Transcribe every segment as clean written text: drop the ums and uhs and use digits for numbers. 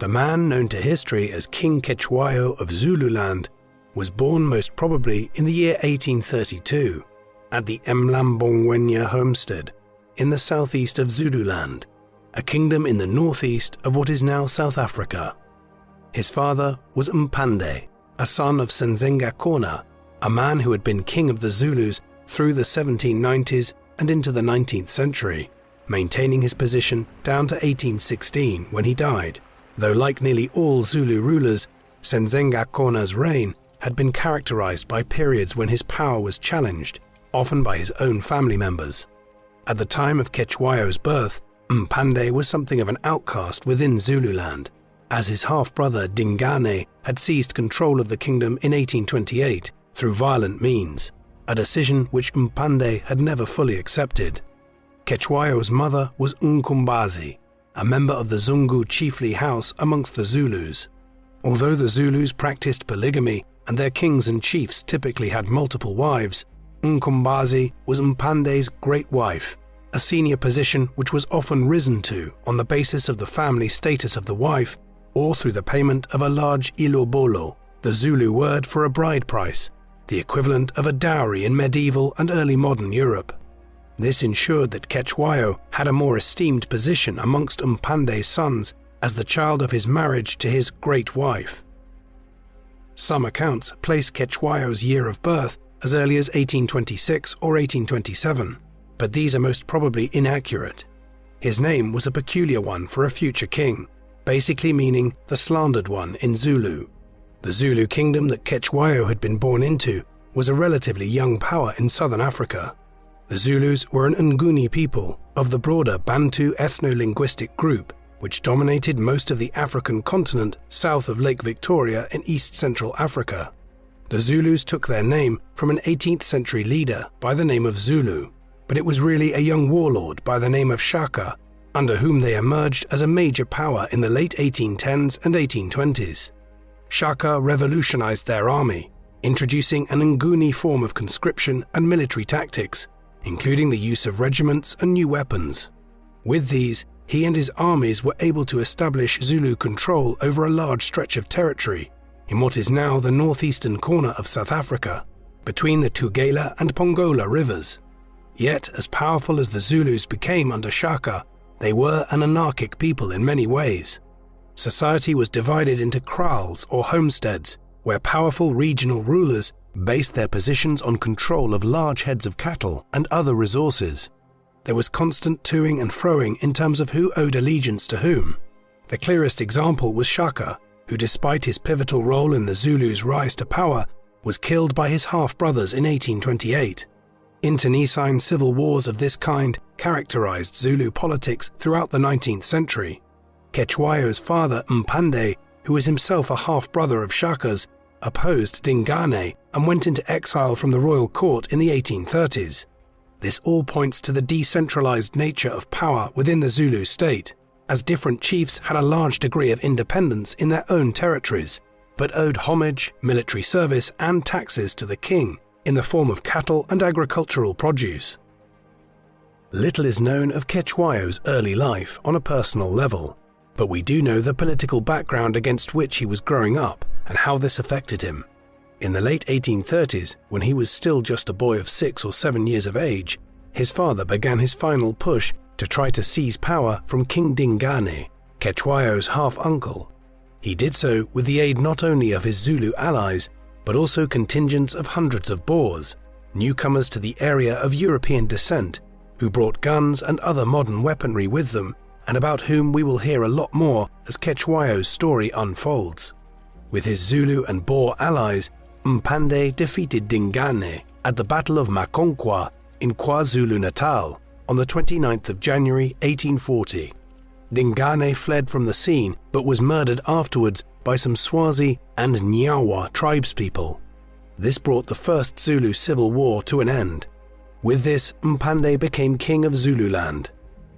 The man known to history as King Cetshwayo of Zululand was born most probably in the year 1832 at the Mlambongwenya homestead in the southeast of Zululand, a kingdom in the northeast of what is now South Africa. His father was Mpande, a son of Senzengakona, a man who had been king of the Zulus through the 1790s and into the 19th century, maintaining his position down to 1816 when he died, though like nearly all Zulu rulers, Senzengakona's reign had been characterized by periods when his power was challenged, often by his own family members. At the time of Cetshwayo's birth, Mpande was something of an outcast within Zululand, as his half-brother Dingane had seized control of the kingdom in 1828 through violent means, a decision which Mpande had never fully accepted. Cetshwayo's mother was Nkumbazi, a member of the Zungu chiefly house amongst the Zulus. Although the Zulus practiced polygamy and their kings and chiefs typically had multiple wives, Nkumbazi was Mpande's great wife, a senior position which was often risen to on the basis of the family status of the wife or through the payment of a large ilobolo, the Zulu word for a bride price, the equivalent of a dowry in medieval and early modern Europe. This ensured that Cetshwayo had a more esteemed position amongst Mpande's sons as the child of his marriage to his great wife. Some accounts place Cetshwayo's year of birth as early as 1826 or 1827, but these are most probably inaccurate. His name was a peculiar one for a future king, basically meaning the slandered one in Zulu. The Zulu kingdom that Cetshwayo had been born into was a relatively young power in southern Africa. The Zulus were an Nguni people of the broader Bantu ethno-linguistic group which dominated most of the African continent south of Lake Victoria in east-central Africa. The Zulus took their name from an 18th century leader by the name of Zulu, but it was really a young warlord by the name of Shaka, under whom they emerged as a major power in the late 1810s and 1820s. Shaka revolutionized their army, introducing an Nguni form of conscription and military tactics, including the use of regiments and new weapons. With these, he and his armies were able to establish Zulu control over a large stretch of territory in what is now the northeastern corner of South Africa, between the Tugela and Pongola rivers. Yet, as powerful as the Zulus became under Shaka, they were an anarchic people in many ways. Society was divided into kraals or homesteads, where powerful regional rulers based their positions on control of large heads of cattle and other resources. There was constant toing and froing in terms of who owed allegiance to whom. The clearest example was Shaka, who despite his pivotal role in the Zulus' rise to power, was killed by his half-brothers in 1828. Internecine civil wars of this kind characterized Zulu politics throughout the 19th century. Cetshwayo's father Mpande, who was himself a half-brother of Shaka's, opposed Dingane and went into exile from the royal court in the 1830s. This all points to the decentralized nature of power within the Zulu state, as different chiefs had a large degree of independence in their own territories, but owed homage, military service and taxes to the king in the form of cattle and agricultural produce. Little is known of Cetshwayo's early life on a personal level, but we do know the political background against which he was growing up and how this affected him. In the late 1830s, when he was still just a boy of 6 or 7 years of age, his father began his final push to try to seize power from King Dingane, Cetshwayo's half-uncle. He did so with the aid not only of his Zulu allies, but also contingents of hundreds of Boers, newcomers to the area of European descent, who brought guns and other modern weaponry with them, and about whom we will hear a lot more as Cetshwayo's story unfolds. With his Zulu and Boer allies, Mpande defeated Dingane at the Battle of Makonkwa in KwaZulu-Natal on the 29th of January 1840. Dingane fled from the scene but was murdered afterwards by some Swazi and Nyawa tribespeople. This brought the First Zulu Civil War to an end. With this, Mpande became king of Zululand.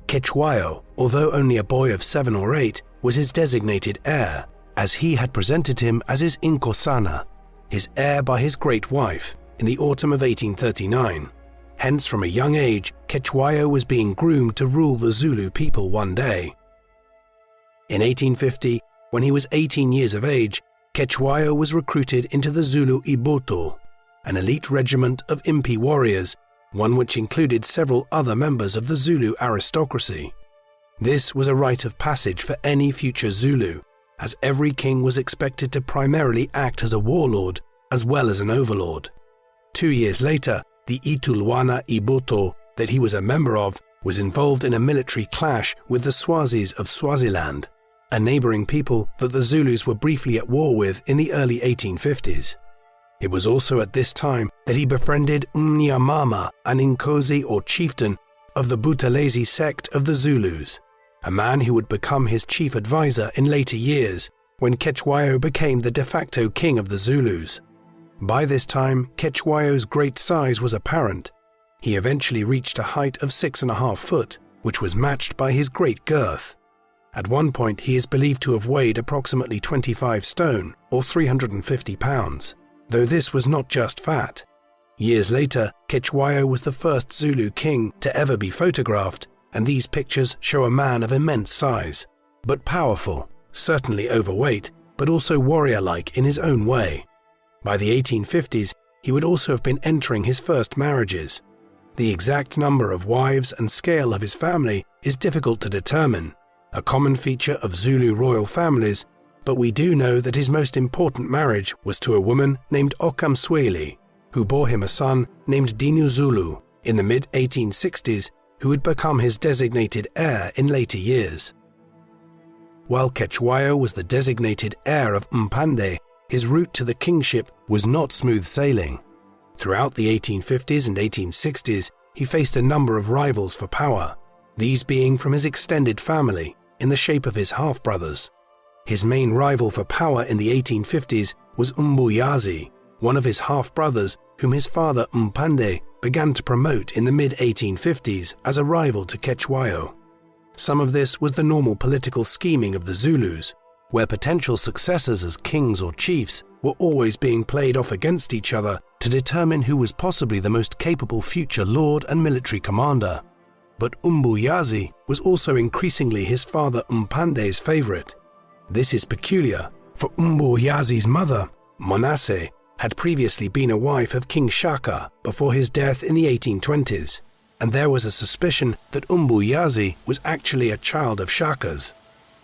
Cetshwayo, although only a boy of 7 or 8, was his designated heir, as he had presented him as his Inkosana, his heir by his great wife, in the autumn of 1839. Hence, from a young age, Cetshwayo was being groomed to rule the Zulu people one day. In 1850, when he was 18 years of age, Cetshwayo was recruited into the Zulu Iboto, an elite regiment of Impi warriors, one which included several other members of the Zulu aristocracy. This was a rite of passage for any future Zulu, as every king was expected to primarily act as a warlord as well as an overlord. 2 years later, the Itulwana Iboto that he was a member of was involved in a military clash with the Swazis of Swaziland, a neighboring people that the Zulus were briefly at war with in the early 1850s. It was also at this time that he befriended Mnyamama, an Inkosi or chieftain of the Buthelezi sect of the Zulus, a man who would become his chief advisor in later years when Cetshwayo became the de facto king of the Zulus. By this time, Cetshwayo's great size was apparent. He eventually reached a height of 6.5 foot, which was matched by his great girth. At one point, he is believed to have weighed approximately 25 stone or 350 pounds, though this was not just fat. Years later, Cetshwayo was the first Zulu king to ever be photographed, and these pictures show a man of immense size, but powerful, certainly overweight, but also warrior-like in his own way. By the 1850s, he would also have been entering his first marriages. The exact number of wives and scale of his family is difficult to determine, a common feature of Zulu royal families, but we do know that his most important marriage was to a woman named Okamsweli, who bore him a son named Dinu Zulu in the mid-1860s, who would become his designated heir in later years. While Cetshwayo was the designated heir of Mpande, his route to the kingship was not smooth sailing. Throughout the 1850s and 1860s, he faced a number of rivals for power, these being from his extended family, in the shape of his half-brothers. His main rival for power in the 1850s was Mbuyazi, one of his half-brothers whom his father Mpande began to promote in the mid-1850s as a rival to Cetshwayo. Some of this was the normal political scheming of the Zulus, where potential successors as kings or chiefs were always being played off against each other to determine who was possibly the most capable future lord and military commander. But Mbuyazi was also increasingly his father Mpande's favorite. This is peculiar, for Mbuyazi's mother, Monase, had previously been a wife of King Shaka before his death in the 1820s, and there was a suspicion that Mbuyazi was actually a child of Shaka's.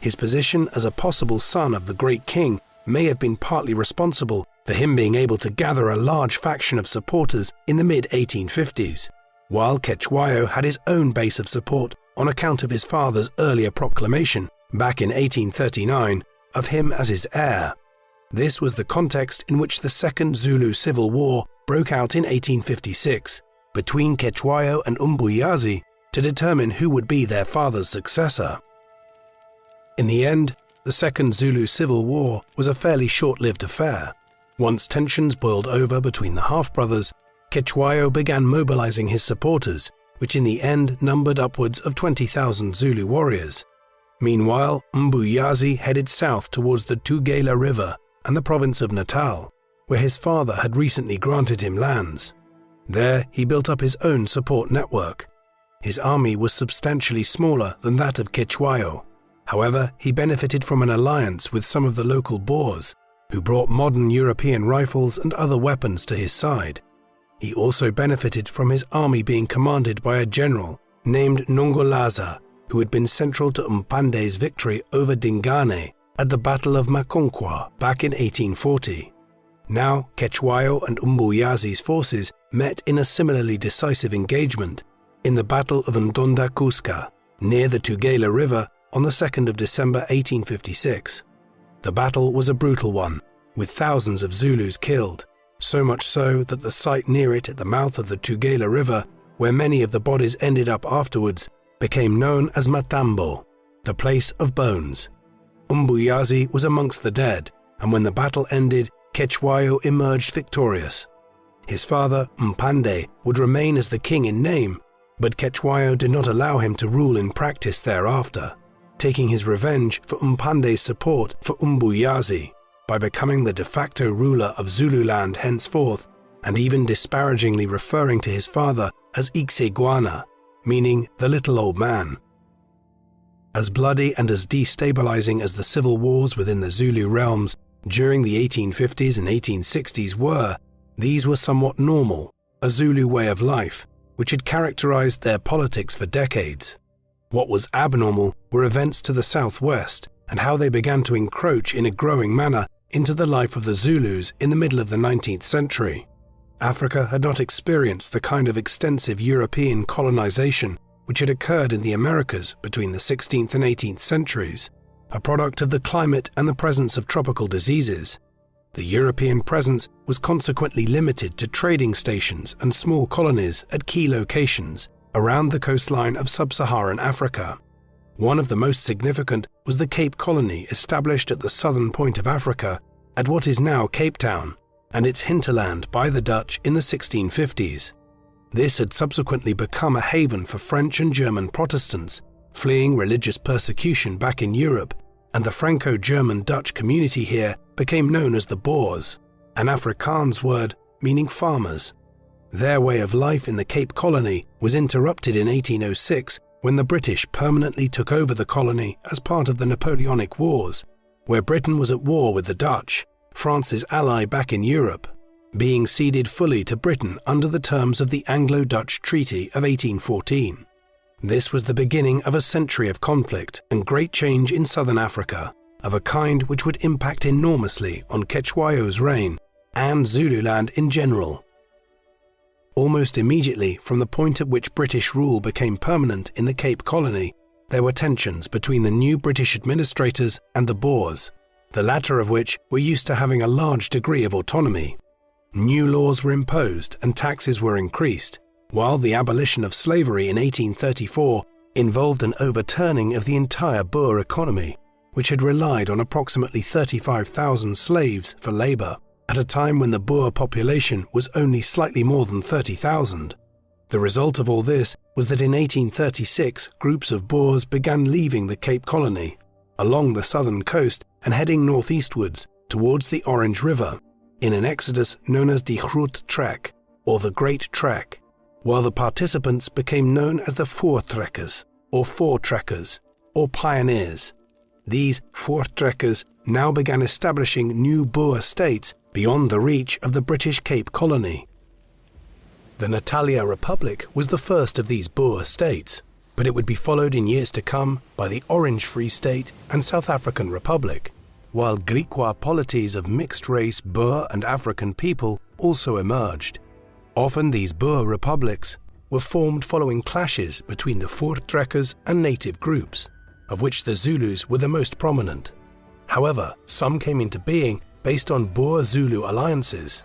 His position as a possible son of the great king may have been partly responsible for him being able to gather a large faction of supporters in the mid-1850s, while Cetshwayo had his own base of support on account of his father's earlier proclamation, back in 1839, of him as his heir. This was the context in which the Second Zulu Civil War broke out in 1856, between Cetshwayo and Mbuyazi to determine who would be their father's successor. In the end, the Second Zulu Civil War was a fairly short-lived affair. Once tensions boiled over between the half-brothers, Cetshwayo began mobilizing his supporters, which in the end numbered upwards of 20,000 Zulu warriors. Meanwhile, Mbuyazi headed south towards the Tugela River and the province of Natal, where his father had recently granted him lands. There, he built up his own support network. His army was substantially smaller than that of Cetshwayo. However, he benefited from an alliance with some of the local Boers, who brought modern European rifles and other weapons to his side. He also benefited from his army being commanded by a general named Nongolaza, who had been central to Mpande's victory over Dingane at the Battle of Makonkwa back in 1840. Now, Cetshwayo and Mbuyazi's forces met in a similarly decisive engagement in the Battle of Ndonda Kuska, near the Tugela River on the 2nd of December 1856. The battle was a brutal one, with thousands of Zulus killed, so much so that the site near it at the mouth of the Tugela River, where many of the bodies ended up afterwards, became known as Matambo, the place of bones. Mbuyazi was amongst the dead, and when the battle ended, Cetshwayo emerged victorious. His father, Mpande, would remain as the king in name, but Cetshwayo did not allow him to rule in practice thereafter, taking his revenge for Mpande's support for Mbuyazi by becoming the de facto ruler of Zululand henceforth, and even disparagingly referring to his father as Ixegwana, meaning the little old man. As bloody and as destabilizing as the civil wars within the Zulu realms during the 1850s and 1860s were, these were somewhat normal, a Zulu way of life, which had characterized their politics for decades. What was abnormal were events to the southwest and how they began to encroach in a growing manner into the life of the Zulus in the middle of the 19th century. Africa had not experienced the kind of extensive European colonization which had occurred in the Americas between the 16th and 18th centuries, a product of the climate and the presence of tropical diseases. The European presence was consequently limited to trading stations and small colonies at key locations around the coastline of sub-Saharan Africa. One of the most significant was the Cape Colony established at the southern point of Africa at what is now Cape Town, and its hinterland by the Dutch in the 1650s. This had subsequently become a haven for French and German Protestants fleeing religious persecution back in Europe, and the Franco-German Dutch community here became known as the Boers, an Afrikaans word meaning farmers. Their way of life in the Cape Colony was interrupted in 1806 when the British permanently took over the colony as part of the Napoleonic Wars, where Britain was at war with the Dutch, France's ally back in Europe, being ceded fully to Britain under the terms of the Anglo-Dutch Treaty of 1814. This was the beginning of a century of conflict and great change in southern Africa, of a kind which would impact enormously on Cetshwayo's reign and Zululand in general. Almost immediately from the point at which British rule became permanent in the Cape Colony, there were tensions between the new British administrators and the Boers, the latter of which were used to having a large degree of autonomy. New laws were imposed and taxes were increased, while the abolition of slavery in 1834 involved an overturning of the entire Boer economy, which had relied on approximately 35,000 slaves for labor, at a time when the Boer population was only slightly more than 30,000. The result of all this was that in 1836 groups of Boers began leaving the Cape Colony, along the southern coast and heading northeastwards towards the Orange River, in an exodus known as die Groot Trek, or the Great Trek, while the participants became known as the Voortrekkers, or Voortrekkers, or Pioneers. These Voortrekkers now began establishing new Boer states beyond the reach of the British Cape Colony. The Natalia Republic was the first of these Boer states, but it would be followed in years to come by the Orange Free State and South African Republic, while Griqua polities of mixed-race Boer and African people also emerged. Often these Boer republics were formed following clashes between the Voortrekkers and native groups, of which the Zulus were the most prominent. However, some came into being based on Boer-Zulu alliances.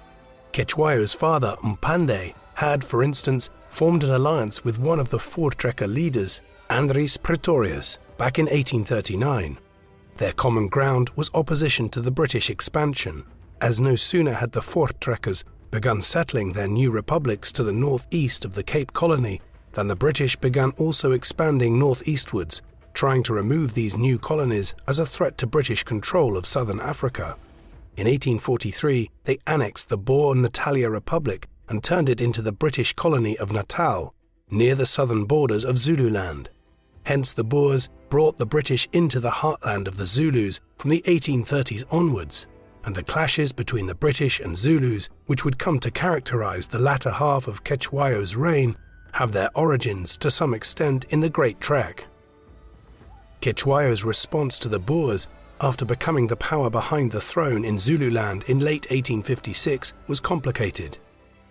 Cetshwayo's father, Mpande, had, for instance, formed an alliance with one of the Voortrekker leaders, Andries Pretorius, back in 1839. Their common ground was opposition to the British expansion, as no sooner had the Voortrekkers begun settling their new republics to the northeast of the Cape Colony than the British began also expanding northeastwards, trying to remove these new colonies as a threat to British control of southern Africa. In 1843, they annexed the Boer Natalia Republic and turned it into the British colony of Natal, near the southern borders of Zululand. Hence the Boers brought the British into the heartland of the Zulus from the 1830s onwards, and the clashes between the British and Zulus, which would come to characterize the latter half of Cetshwayo's reign, have their origins to some extent in the Great Trek. Cetshwayo's response to the Boers after becoming the power behind the throne in Zululand in late 1856 was complicated.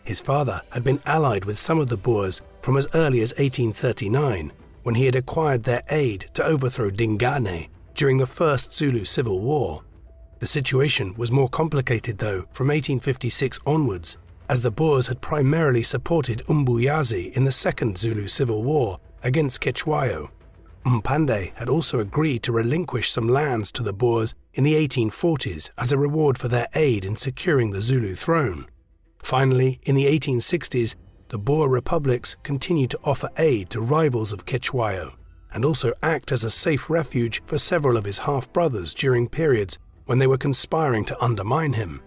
His father had been allied with some of the Boers from as early as 1839, when he had acquired their aid to overthrow Dingane during the First Zulu Civil War. The situation was more complicated though from 1856 onwards, as the Boers had primarily supported Umbuyazi in the Second Zulu Civil War against Cetshwayo. Mpande had also agreed to relinquish some lands to the Boers in the 1840s as a reward for their aid in securing the Zulu throne. Finally, in the 1860s, the Boer republics continued to offer aid to rivals of Cetshwayo and also act as a safe refuge for several of his half-brothers during periods when they were conspiring to undermine him.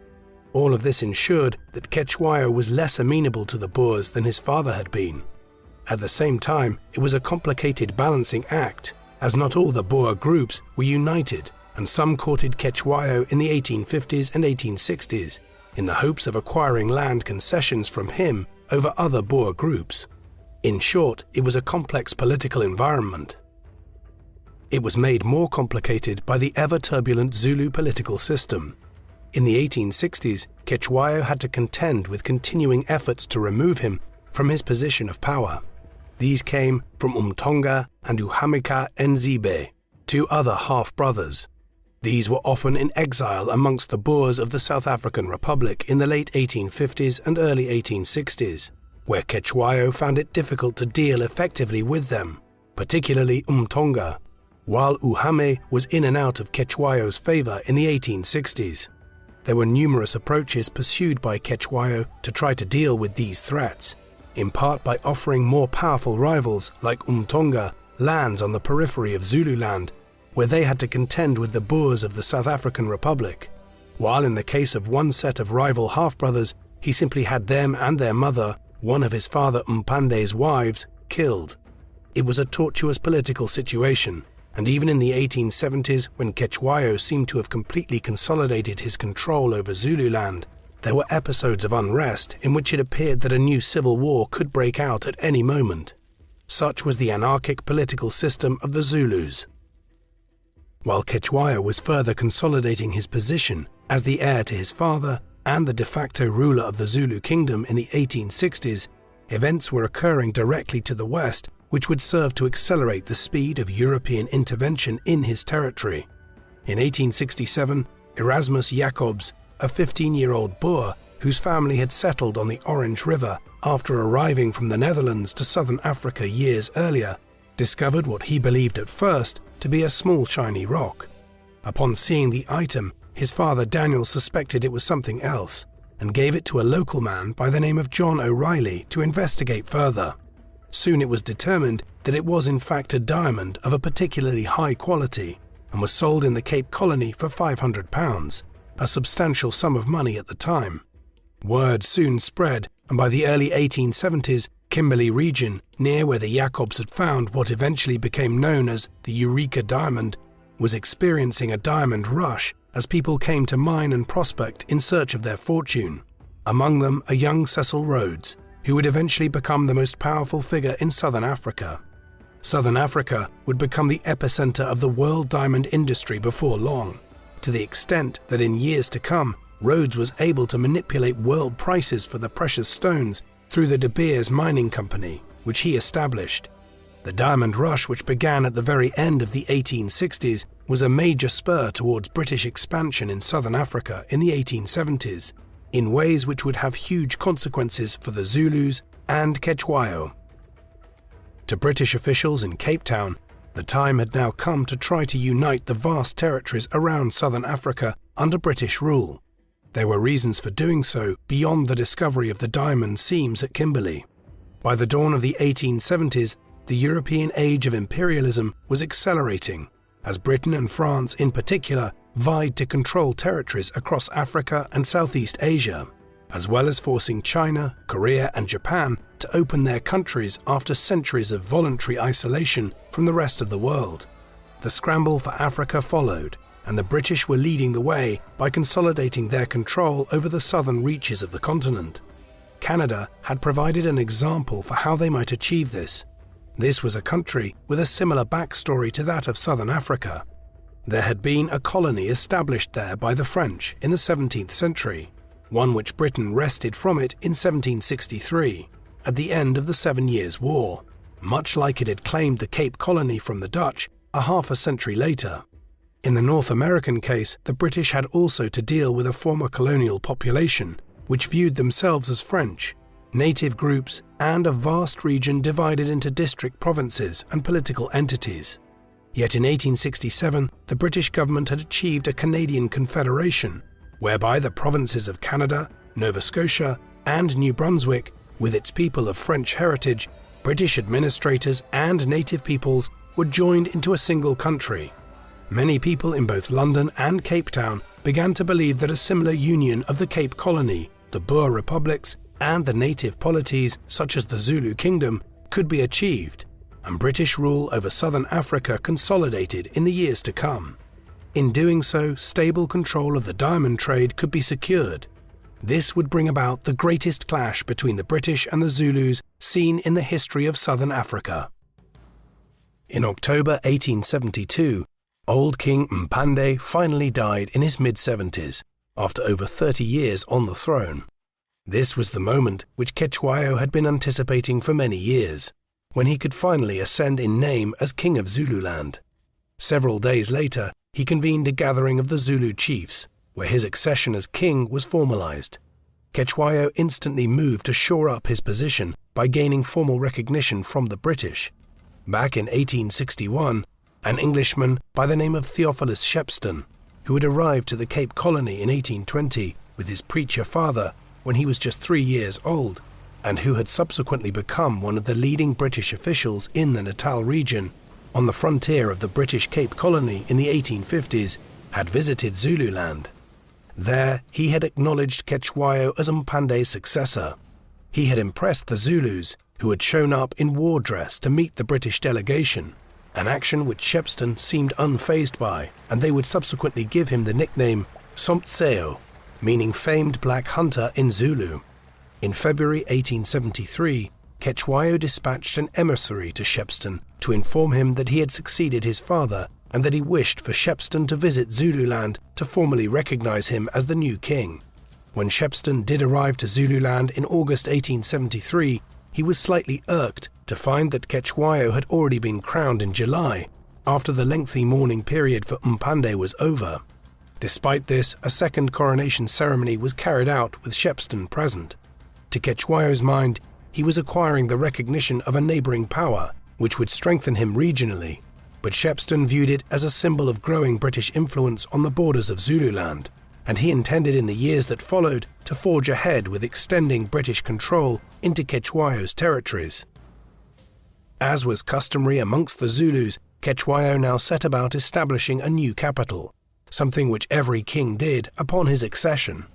All of this ensured that Cetshwayo was less amenable to the Boers than his father had been. At the same time, it was a complicated balancing act, as not all the Boer groups were united, and some courted Cetshwayo in the 1850s and 1860s in the hopes of acquiring land concessions from him over other Boer groups. In short, it was a complex political environment. It was made more complicated by the ever-turbulent Zulu political system. In the 1860s, Cetshwayo had to contend with continuing efforts to remove him from his position of power. These came from Umtonga and Uhamika Nzibe, two other half-brothers. These were often in exile amongst the Boers of the South African Republic in the late 1850s and early 1860s, where Cetshwayo found it difficult to deal effectively with them, particularly Umtonga, while Uhame was in and out of Cetshwayo's favour in the 1860s. There were numerous approaches pursued by Cetshwayo to try to deal with these threats, in part by offering more powerful rivals like Umtonga lands on the periphery of Zululand, where they had to contend with the Boers of the South African Republic, while in the case of one set of rival half-brothers, he simply had them and their mother, one of his father Mpande's wives, killed. It was a tortuous political situation, and even in the 1870s, when Cetshwayo seemed to have completely consolidated his control over Zululand, there were episodes of unrest in which it appeared that a new civil war could break out at any moment. Such was the anarchic political system of the Zulus. While Cetshwayo was further consolidating his position as the heir to his father and the de facto ruler of the Zulu kingdom in the 1860s, events were occurring directly to the west which would serve to accelerate the speed of European intervention in his territory. In 1867, Erasmus Jacobs, a 15-year-old Boer whose family had settled on the Orange River after arriving from the Netherlands to southern Africa years earlier, discovered what he believed at first to be a small shiny rock. Upon seeing the item, his father Daniel suspected it was something else and gave it to a local man by the name of John O'Reilly to investigate further. Soon it was determined that it was in fact a diamond of a particularly high quality and was sold in the Cape Colony for £500, a substantial sum of money at the time. Word soon spread, and by the early 1870s, Kimberley region, near where the Jacobs had found what eventually became known as the Eureka Diamond, was experiencing a diamond rush as people came to mine and prospect in search of their fortune. Among them a young Cecil Rhodes, who would eventually become the most powerful figure in Southern Africa. Southern Africa would become the epicenter of the world diamond industry before long, to the extent that in years to come, Rhodes was able to manipulate world prices for the precious stones through the De Beers Mining Company, which he established. The diamond rush, which began at the very end of the 1860s, was a major spur towards British expansion in southern Africa in the 1870s, in ways which would have huge consequences for the Zulus and Cetshwayo. To British officials in Cape Town, the time had now come to try to unite the vast territories around southern Africa under British rule. There were reasons for doing so beyond the discovery of the diamond seams at Kimberley. By the dawn of the 1870s, the European age of imperialism was accelerating, as Britain and France in particular vied to control territories across Africa and Southeast Asia, as well as forcing China, Korea and Japan to open their countries after centuries of voluntary isolation from the rest of the world. The scramble for Africa followed, and the British were leading the way by consolidating their control over the southern reaches of the continent. Canada had provided an example for how they might achieve this. This was a country with a similar backstory to that of southern Africa. There had been a colony established there by the French in the 17th century, one which Britain wrested from it in 1763, at the end of the 7 Years' War, much like it had claimed the Cape Colony from the Dutch a half a century later. In the North American case, the British had also to deal with a former colonial population, which viewed themselves as French, native groups, and a vast region divided into district provinces and political entities. Yet in 1867, the British government had achieved a Canadian Confederation, whereby the provinces of Canada, Nova Scotia, and New Brunswick, with its people of French heritage, British administrators and native peoples were joined into a single country. Many people in both London and Cape Town began to believe that a similar union of the Cape Colony, the Boer republics, and the native polities such as the Zulu kingdom could be achieved, and British rule over southern Africa consolidated in the years to come. In doing so, stable control of the diamond trade could be secured. This would bring about the greatest clash between the British and the Zulus seen in the history of southern Africa. In October 1872, old King Mpande finally died in his mid-70s, after over 30 years on the throne. This was the moment which Cetshwayo had been anticipating for many years, when he could finally ascend in name as King of Zululand. Several days later, he convened a gathering of the Zulu chiefs, where his accession as king was formalized. Cetshwayo instantly moved to shore up his position by gaining formal recognition from the British. Back in 1861, an Englishman by the name of Theophilus Shepstone, who had arrived to the Cape Colony in 1820 with his preacher father when he was just 3 years old, and who had subsequently become one of the leading British officials in the Natal region on the frontier of the British Cape Colony in the 1850s, had visited Zululand. There, he had acknowledged Cetshwayo as Mpande's successor. He had impressed the Zulus, who had shown up in war dress to meet the British delegation, an action which Shepstone seemed unfazed by, and they would subsequently give him the nickname Cetshwayo, meaning famed black hunter in Zulu. In February 1873, Cetshwayo dispatched an emissary to Shepstone to inform him that he had succeeded his father and that he wished for Shepstone to visit Zululand to formally recognize him as the new king. When Shepstone did arrive to Zululand in August 1873, he was slightly irked to find that Cetshwayo had already been crowned in July, after the lengthy mourning period for Mpande was over. Despite this, a second coronation ceremony was carried out with Shepstone present. To Cetshwayo's mind, he was acquiring the recognition of a neighbouring power, which would strengthen him regionally, but Shepstone viewed it as a symbol of growing British influence on the borders of Zululand, and he intended in the years that followed to forge ahead with extending British control into Cetshwayo's territories. As was customary amongst the Zulus, Cetshwayo now set about establishing a new capital, something which every king did upon his accession.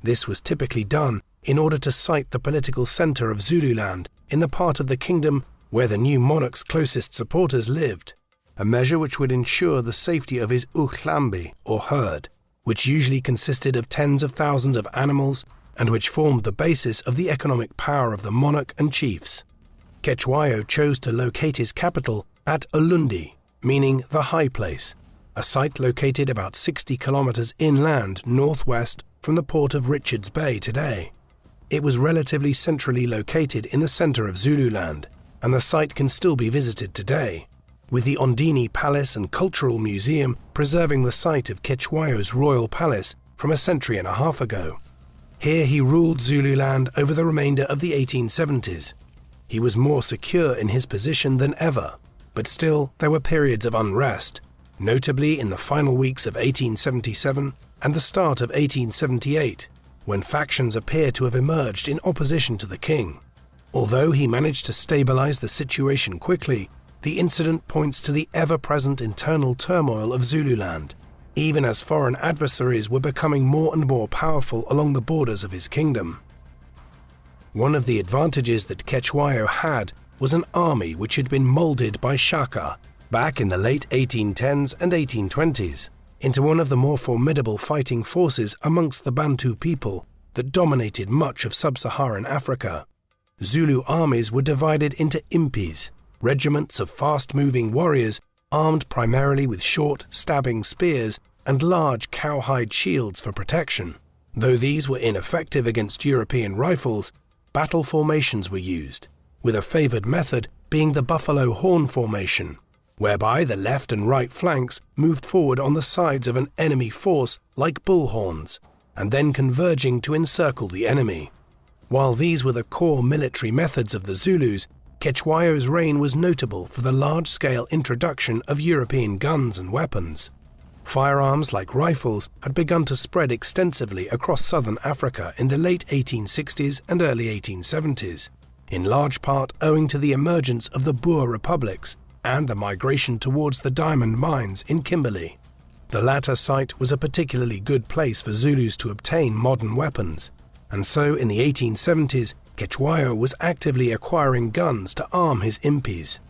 This was typically done in order to site the political centre of Zululand in the part of the kingdom where the new monarch's closest supporters lived, a measure which would ensure the safety of his uhlambi, or herd, which usually consisted of tens of thousands of animals and which formed the basis of the economic power of the monarch and chiefs. Cetshwayo chose to locate his capital at Ulundi, meaning the high place, a site located about 60 kilometers inland northwest from the port of Richards Bay today. It was relatively centrally located in the center of Zululand, and the site can still be visited today, with the Ondini Palace and Cultural Museum preserving the site of Cetshwayo's royal palace from a century and a half ago. Here he ruled Zululand over the remainder of the 1870s. He was more secure in his position than ever, but still there were periods of unrest, notably in the final weeks of 1877 and the start of 1878, when factions appear to have emerged in opposition to the king. Although he managed to stabilize the situation quickly, the incident points to the ever-present internal turmoil of Zululand, even as foreign adversaries were becoming more and more powerful along the borders of his kingdom. One of the advantages that Cetshwayo had was an army which had been molded by Shaka back in the late 1810s and 1820s into one of the more formidable fighting forces amongst the Bantu people that dominated much of sub-Saharan Africa. Zulu armies were divided into impis, regiments of fast-moving warriors armed primarily with short, stabbing spears and large cowhide shields for protection. Though these were ineffective against European rifles, battle formations were used, with a favoured method being the buffalo horn formation, whereby the left and right flanks moved forward on the sides of an enemy force like bullhorns, and then converging to encircle the enemy. While these were the core military methods of the Zulus, Cetshwayo's reign was notable for the large-scale introduction of European guns and weapons. Firearms like rifles had begun to spread extensively across southern Africa in the late 1860s and early 1870s, in large part owing to the emergence of the Boer republics and the migration towards the diamond mines in Kimberley. The latter site was a particularly good place for Zulus to obtain modern weapons, and so in the 1870s, Cetshwayo was actively acquiring guns to arm his impis.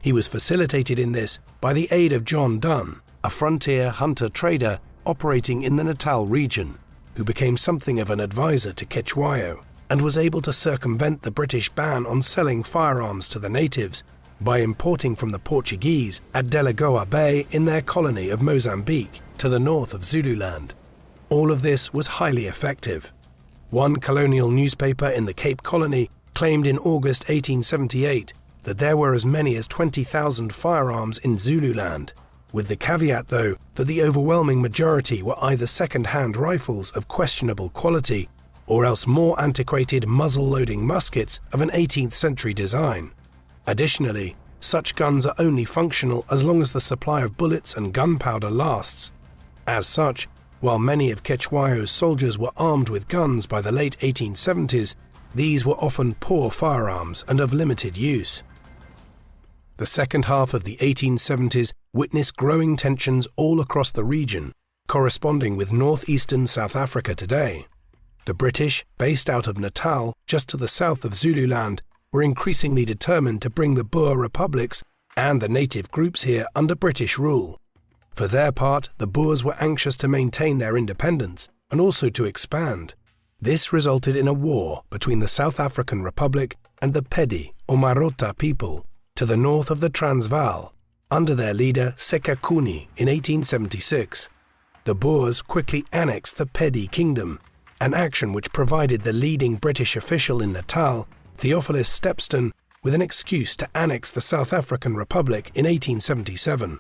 He was facilitated in this by the aid of John Dunn, a frontier hunter-trader operating in the Natal region, who became something of an advisor to Cetshwayo and was able to circumvent the British ban on selling firearms to the natives by importing from the Portuguese at Delagoa Bay in their colony of Mozambique to the north of Zululand. All of this was highly effective. One colonial newspaper in the Cape Colony claimed in August 1878 that there were as many as 20,000 firearms in Zululand, with the caveat, though, that the overwhelming majority were either second-hand rifles of questionable quality or else more antiquated muzzle-loading muskets of an 18th century design. Additionally, such guns are only functional as long as the supply of bullets and gunpowder lasts. As such, while many of Cetshwayo's soldiers were armed with guns by the late 1870s, these were often poor firearms and of limited use. The second half of the 1870s witnessed growing tensions all across the region, corresponding with northeastern South Africa today. The British, based out of Natal, just to the south of Zululand, were increasingly determined to bring the Boer republics and the native groups here under British rule. For their part, the Boers were anxious to maintain their independence and also to expand. This resulted in a war between the South African Republic and the Pedi or Marota people to the north of the Transvaal, under their leader Sekakuni in 1876. The Boers quickly annexed the Pedi Kingdom, an action which provided the leading British official in Natal, Theophilus Stepston, with an excuse to annex the South African Republic in 1877.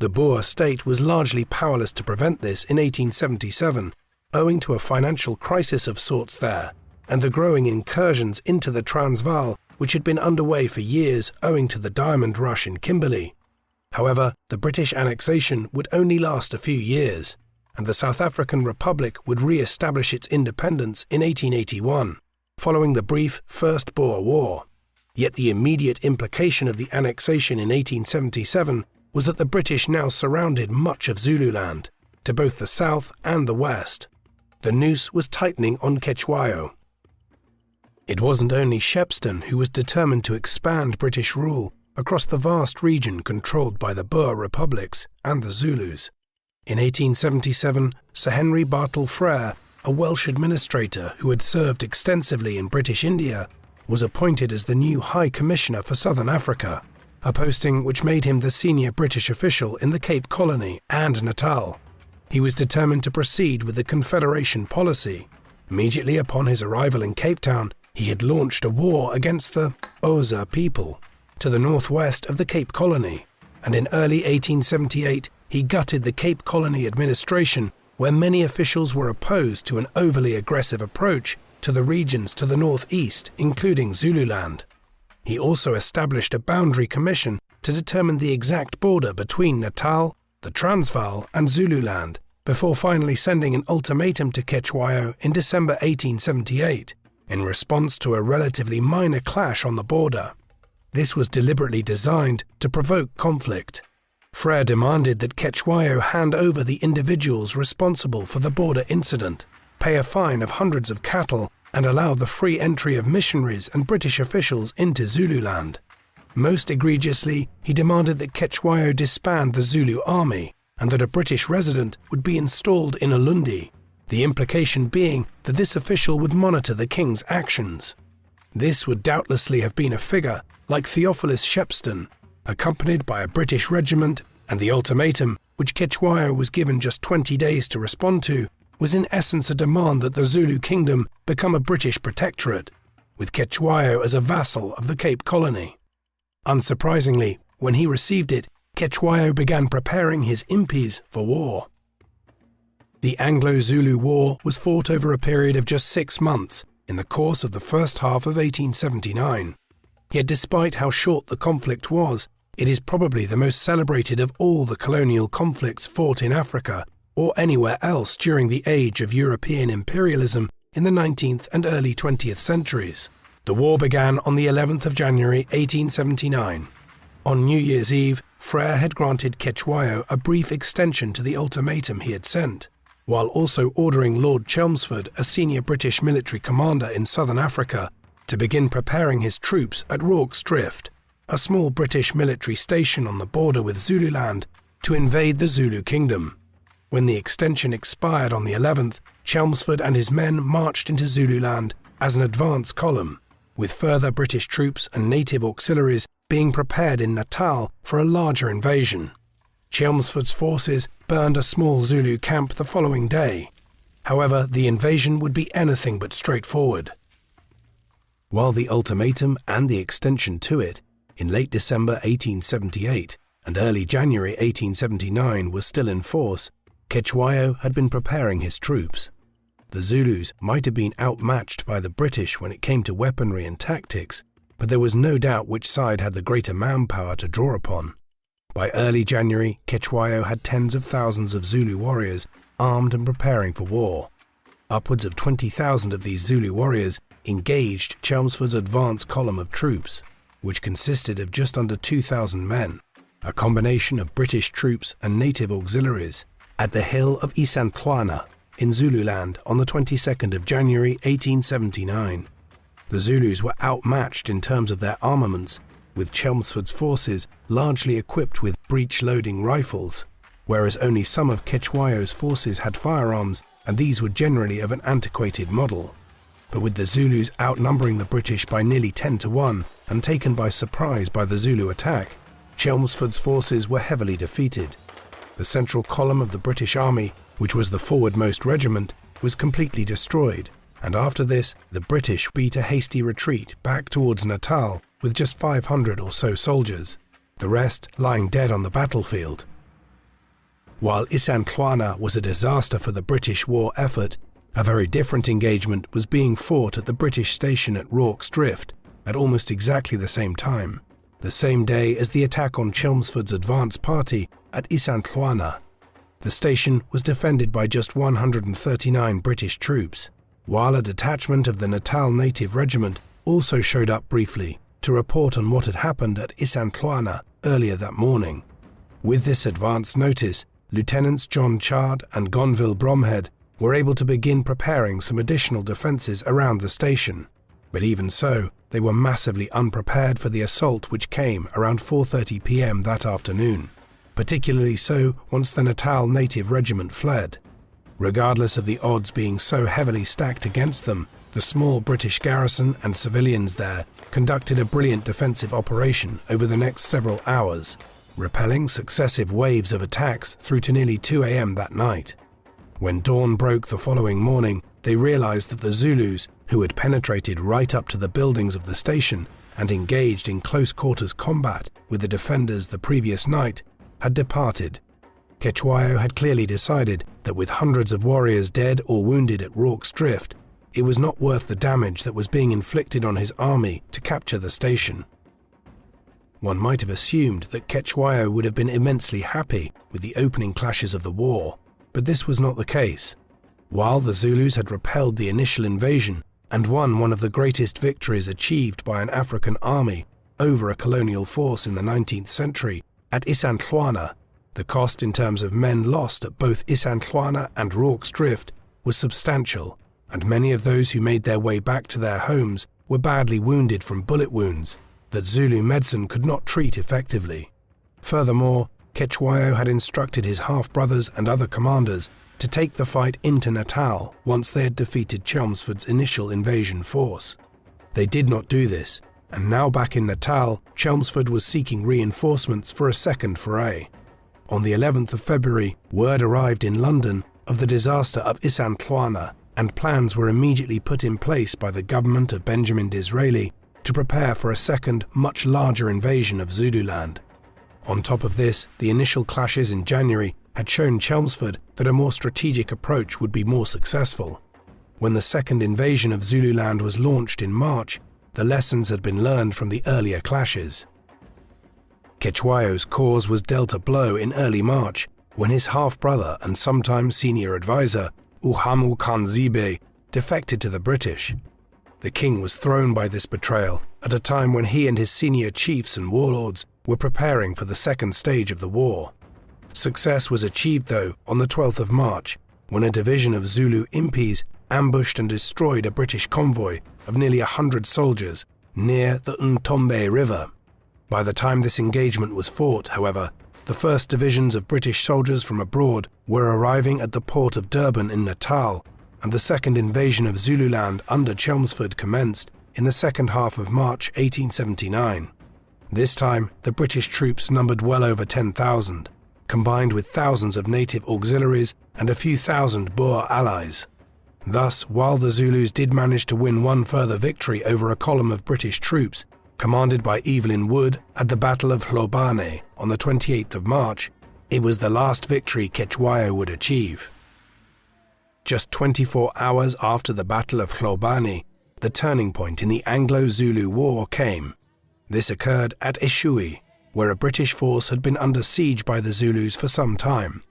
The Boer state was largely powerless to prevent this in 1877, owing to a financial crisis of sorts there, and the growing incursions into the Transvaal, which had been underway for years owing to the diamond rush in Kimberley. However, the British annexation would only last a few years, and the South African Republic would re-establish its independence in 1881, following the brief First Boer War. Yet the immediate implication of the annexation in 1877 was that the British now surrounded much of Zululand, to both the south and the west. The noose was tightening on Cetshwayo. It wasn't only Shepstone who was determined to expand British rule across the vast region controlled by the Boer republics and the Zulus. In 1877, Sir Henry Bartle Frere, a Welsh administrator who had served extensively in British India, was appointed as the new High Commissioner for Southern Africa, a posting which made him the senior British official in the Cape Colony and Natal. He was determined to proceed with the Confederation policy. Immediately upon his arrival in Cape Town, he had launched a war against the Xhosa people to the northwest of the Cape Colony, and in early 1878 he gutted the Cape Colony administration, where many officials were opposed to an overly aggressive approach to the regions to the northeast, including Zululand. He also established a boundary commission to determine the exact border between Natal, the Transvaal and Zululand, before finally sending an ultimatum to Cetshwayo in December 1878, in response to a relatively minor clash on the border. This was deliberately designed to provoke conflict. Frere demanded that Cetshwayo hand over the individuals responsible for the border incident, pay a fine of hundreds of cattle, and allow the free entry of missionaries and British officials into Zululand. Most egregiously, he demanded that Cetshwayo disband the Zulu army and that a British resident would be installed in Ulundi, the implication being that this official would monitor the king's actions. This would doubtlessly have been a figure like Theophilus Shepstone, accompanied by a British regiment, and the ultimatum, which Cetshwayo was given just 20 days to respond to, was in essence a demand that the Zulu kingdom become a British protectorate, with Cetshwayo as a vassal of the Cape Colony. Unsurprisingly, when he received it, Cetshwayo began preparing his impis for war. The Anglo-Zulu War was fought over a period of just 6 months in the course of the first half of 1879. Yet despite how short the conflict was, it is probably the most celebrated of all the colonial conflicts fought in Africa or anywhere else during the age of European imperialism in the 19th and early 20th centuries. The war began on the 11th of January 1879. On New Year's Eve, Frere had granted Cetshwayo a brief extension to the ultimatum he had sent, while also ordering Lord Chelmsford, a senior British military commander in southern Africa, to begin preparing his troops at Rorke's Drift. a small British military station on the border with Zululand, to invade the Zulu kingdom. When the extension expired on the 11th, Chelmsford and his men marched into Zululand as an advance column, with further British troops and native auxiliaries being prepared in Natal for a larger invasion. Chelmsford's forces burned a small Zulu camp the following day. However, the invasion would be anything but straightforward. While the ultimatum and the extension to it, in late December 1878 and early January 1879, was still in force, Cetshwayo had been preparing his troops. The Zulus might have been outmatched by the British when it came to weaponry and tactics, but there was no doubt which side had the greater manpower to draw upon. By early January, Cetshwayo had tens of thousands of Zulu warriors armed and preparing for war. Upwards of 20,000 of these Zulu warriors engaged Chelmsford's advance column of troops, which consisted of just under 2,000 men, a combination of British troops and native auxiliaries, at the hill of Isandlwana in Zululand on the 22nd of January 1879. The Zulus were outmatched in terms of their armaments, with Chelmsford's forces largely equipped with breech-loading rifles, whereas only some of Cetshwayo's forces had firearms, and these were generally of an antiquated model. But with the Zulus outnumbering the British by nearly 10 to 1 and taken by surprise by the Zulu attack, Chelmsford's forces were heavily defeated. The central column of the British army, which was the forwardmost regiment, was completely destroyed, and after this the British beat a hasty retreat back towards Natal with just 500 or so soldiers, the rest lying dead on the battlefield. While Isandlwana was a disaster for the British war effort, a very different engagement was being fought at the British station at Rorke's Drift at almost exactly the same time, the same day as the attack on Chelmsford's advance party at Isandlwana. The station was defended by just 139 British troops, while a detachment of the Natal Native Regiment also showed up briefly to report on what had happened at Isandlwana earlier that morning. With this advance notice, Lieutenants John Chard and Gonville Bromhead were able to begin preparing some additional defences around the station, but even so, they were massively unprepared for the assault which came around 4:30 p.m. that afternoon, particularly so once the Natal Native Regiment fled. Regardless of the odds being so heavily stacked against them, the small British garrison and civilians there conducted a brilliant defensive operation over the next several hours, repelling successive waves of attacks through to nearly 2 a.m. that night. When dawn broke the following morning, they realized that the Zulus, who had penetrated right up to the buildings of the station and engaged in close-quarters combat with the defenders the previous night, had departed. Cetshwayo had clearly decided that with hundreds of warriors dead or wounded at Rorke's Drift, it was not worth the damage that was being inflicted on his army to capture the station. One might have assumed that Cetshwayo would have been immensely happy with the opening clashes of the war, but this was not the case. While the Zulus had repelled the initial invasion and won one of the greatest victories achieved by an African army over a colonial force in the 19th century at Isandlwana, the cost in terms of men lost at both Isandlwana and Rorke's Drift was substantial, and many of those who made their way back to their homes were badly wounded from bullet wounds that Zulu medicine could not treat effectively. Furthermore, Cetshwayo had instructed his half-brothers and other commanders to take the fight into Natal once they had defeated Chelmsford's initial invasion force. They did not do this, and now back in Natal, Chelmsford was seeking reinforcements for a second foray. On the 11th of February, word arrived in London of the disaster of Isandlwana, and plans were immediately put in place by the government of Benjamin Disraeli to prepare for a second, much larger invasion of Zululand. On top of this, the initial clashes in January had shown Chelmsford that a more strategic approach would be more successful. When the second invasion of Zululand was launched in March, the lessons had been learned from the earlier clashes. Cetshwayo's cause was dealt a blow in early March when his half-brother and sometime senior advisor, Uhamu Kanzibe, defected to the British. The king was thrown by this betrayal at a time when he and his senior chiefs and warlords were preparing for the second stage of the war. Success was achieved, though, on the 12th of March, when a division of Zulu impis ambushed and destroyed a British convoy of nearly 100 soldiers near the Ntombe River. By the time this engagement was fought, however, the first divisions of British soldiers from abroad were arriving at the port of Durban in Natal, and the second invasion of Zululand under Chelmsford commenced in the second half of March 1879. This time, the British troops numbered well over 10,000, combined with thousands of native auxiliaries and a few thousand Boer allies. Thus, while the Zulus did manage to win one further victory over a column of British troops, commanded by Evelyn Wood at the Battle of Hlobane on the 28th of March, it was the last victory Cetshwayo would achieve. Just 24 hours after the Battle of Hlobane, the turning point in the Anglo-Zulu War came. This occurred at Eshowe, where a British force had been under siege by the Zulus for some time.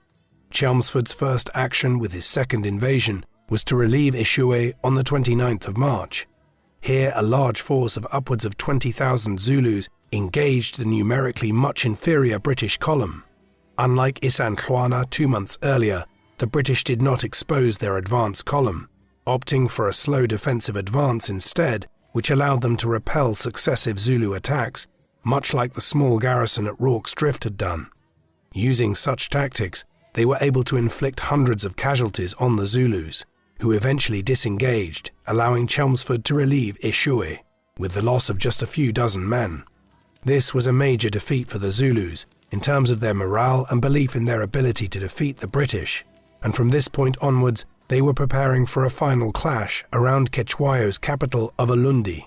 Chelmsford's first action with his second invasion was to relieve Eshowe on the 29th of March. Here, a large force of upwards of 20,000 Zulus engaged the numerically much inferior British column. Unlike Isandlwana 2 months earlier, the British did not expose their advance column, opting for a slow defensive advance instead, which allowed them to repel successive Zulu attacks, much like the small garrison at Rorke's Drift had done. Using such tactics, they were able to inflict hundreds of casualties on the Zulus, who eventually disengaged, allowing Chelmsford to relieve Eshowe, with the loss of just a few dozen men. This was a major defeat for the Zulus in terms of their morale and belief in their ability to defeat the British, and from this point onwards they were preparing for a final clash around Cetshwayo's capital of Ulundi.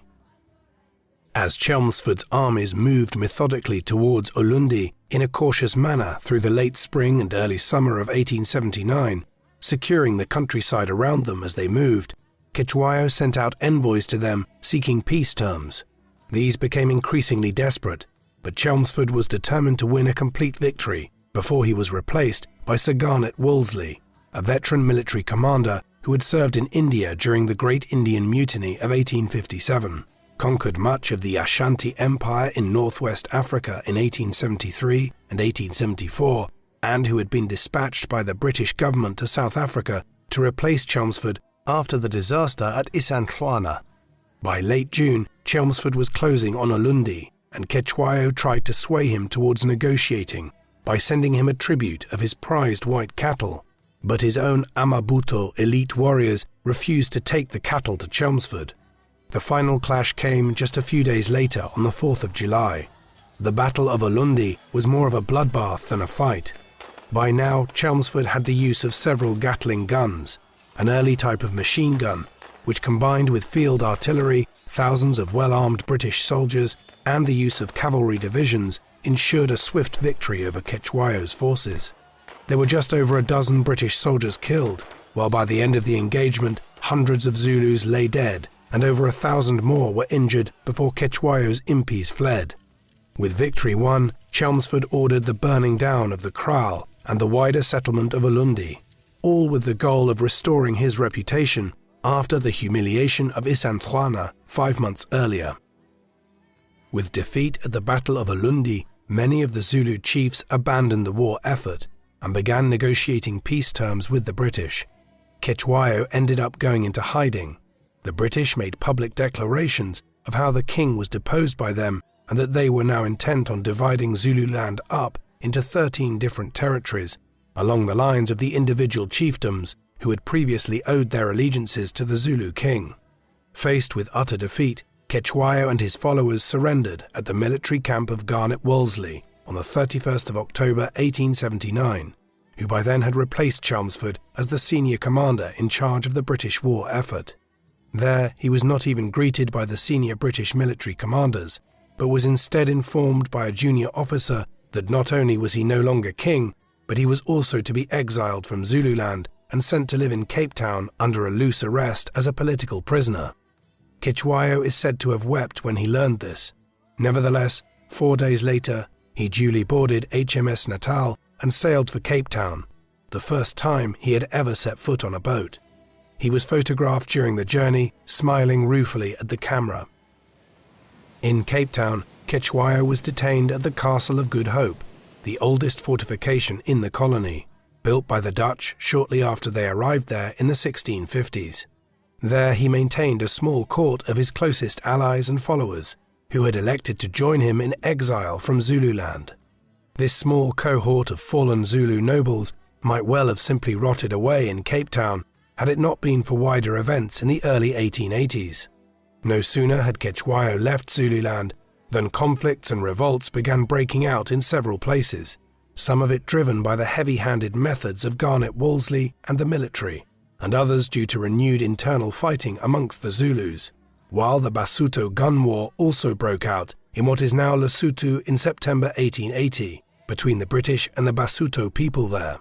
As Chelmsford's armies moved methodically towards Ulundi in a cautious manner through the late spring and early summer of 1879, securing the countryside around them as they moved, Cetshwayo sent out envoys to them seeking peace terms. These became increasingly desperate, but Chelmsford was determined to win a complete victory before he was replaced by Sir Garnet Wolseley, a veteran military commander who had served in India during the Great Indian Mutiny of 1857, conquered much of the Ashanti Empire in northwest Africa in 1873 and 1874, and who had been dispatched by the British government to South Africa to replace Chelmsford after the disaster at Isandlwana. By late June, Chelmsford was closing on Ulundi, and Cetshwayo tried to sway him towards negotiating by sending him a tribute of his prized white cattle, but his own Amabuto elite warriors refused to take the cattle to Chelmsford. The final clash came just a few days later on the 4th of July. The Battle of Ulundi was more of a bloodbath than a fight. By now, Chelmsford had the use of several Gatling guns, an early type of machine gun, which combined with field artillery, thousands of well-armed British soldiers, and the use of cavalry divisions, ensured a swift victory over Cetshwayo's forces. There were just over a dozen British soldiers killed, while by the end of the engagement, hundreds of Zulus lay dead, and over 1,000 more were injured before Cetshwayo's impis fled. With victory won, Chelmsford ordered the burning down of the kraal and the wider settlement of Ulundi, all with the goal of restoring his reputation after the humiliation of Isandlwana 5 months earlier. With defeat at the Battle of Ulundi, many of the Zulu chiefs abandoned the war effort and began negotiating peace terms with the British. Cetshwayo ended up going into hiding. The British made public declarations of how the king was deposed by them and that they were now intent on dividing Zululand up into 13 different territories, along the lines of the individual chiefdoms who had previously owed their allegiances to the Zulu king. Faced with utter defeat, Cetshwayo and his followers surrendered at the military camp of Garnet Wolseley on the 31st of October 1879, who by then had replaced Chelmsford as the senior commander in charge of the British war effort. There, he was not even greeted by the senior British military commanders, but was instead informed by a junior officer that not only was he no longer king, but he was also to be exiled from Zululand and sent to live in Cape Town under a loose arrest as a political prisoner. Cetshwayo is said to have wept when he learned this. Nevertheless, 4 days later, he duly boarded HMS Natal and sailed for Cape Town, the first time he had ever set foot on a boat. He was photographed during the journey, smiling ruefully at the camera. In Cape Town, Cetshwayo was detained at the Castle of Good Hope, the oldest fortification in the colony, built by the Dutch shortly after they arrived there in the 1650s. There he maintained a small court of his closest allies and followers, who had elected to join him in exile from Zululand. This small cohort of fallen Zulu nobles might well have simply rotted away in Cape Town had it not been for wider events in the early 1880s. No sooner had Cetshwayo left Zululand than conflicts and revolts began breaking out in several places, some of it driven by the heavy-handed methods of Garnet Wolseley and the military, and others due to renewed internal fighting amongst the Zulus, while the Basuto gun war also broke out in what is now Lesotho in September 1880, between the British and the Basuto people there.